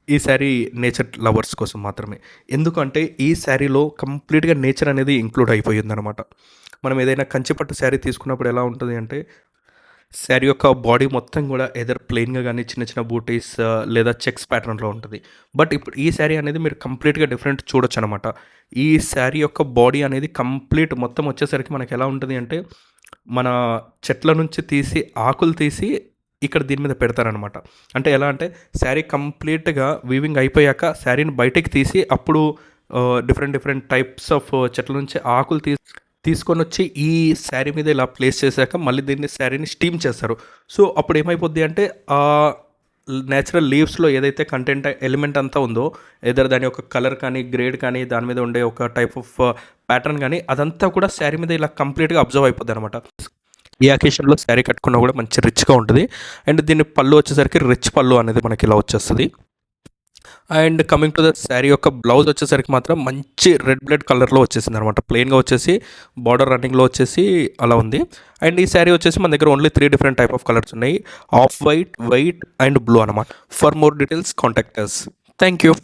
ఈ sari nature lovers కోసం మాత్రమే. ఎందుకంటే ఈ శారీలో కంప్లీట్‌గా నేచర్ అనేది ఇంక్లూడ్ అయిపోయిందనమాట. మనం ఏదైనా కంచి పట్టు శారీ తీసుకున్నప్పుడు ఎలా ఉంటది అంటే, శారీ యొక్క బాడీ మొత్తం గూడా ఎయిదర్ ప్లెయిన్‌గా గాని, చిన్న చిన్న బూటీస్ లేదా చెక్స్ ప్యాటర్న్‌లో ఉంటది. బట్ ఇప్పుడు ఈ శారీ అనేది మీరు కంప్లీట్‌గా డిఫరెంట్ చూడొచ్చనమాట. ఈ శారీ యొక్క బాడీ అనేది కంప్లీట్ మొత్తం వచ్చేసరికి మనకెలా ఉంటది అంటే, మన చెట్ల నుంచి తీసి ఆకులు తీసి ఇక్కడ దీని మీద పెడతారనమాట. అంటే ఎలా అంటే శారీ కంప్లీట్‌గా వీవింగ్ అయిపోయాక శారీని బయటకి తీసి అప్పుడు డిఫరెంట్ డిఫరెంట్ టైప్స్ ఆఫ్ చెట్ల నుంచి ఆకులు తీసుకొనొచ్చి ఈ శారీ మీద ఇలా ప్లేస్ చేశాక మళ్ళీ దీన్ని శారీని స్టీమ్ చేస్తారు. సో అప్పుడు ఏమైపోద్ది అంటే నేచురల్ లీవ్స్‌లో ఏదైతే కంటెంట్ ఎలిమెంట్ అంతా ఉందో ఎయిదర్ దాని యొక్క కలర్ కానీ, గ్రేడ్ కానీ, దాని మీద ఉండే ఒక టైప్ ఆఫ్ ప్యాటర్న్ గానీ అదంతా కూడా శారీ మీద ఇలా కంప్లీట్‌గా అబ్జర్వ్ అయిపోద్దనమాట. ఏ అకేషన్‌లో శారీ కట్టుకున్నా కూడా మంచి రిచ్‌గా ఉంటది. అండ్ దీని పళ్ళు వచ్చేసరికి రిచ్ పళ్ళు అనేది మనకి ఇలా వచ్చేస్తది. And coming to the sari యొక్క బ్లౌజ్ వచ్చేసరికి మాత్రం మంచి రెడ్ బ్లడ్ కలర్‌లో వచ్చేసిందనమాట. ప్లెయిన్‌గా వచ్చేసి బార్డర్ రన్నింగ్‌లో వచ్చేసి అలా ఉంది. అండ్ ఈ శారీ వచ్చేసి మన దగ్గర only 3 different type of colours ఉన్నాయి. Off white, white and blue అనమాట. For more details contact us. Thank you.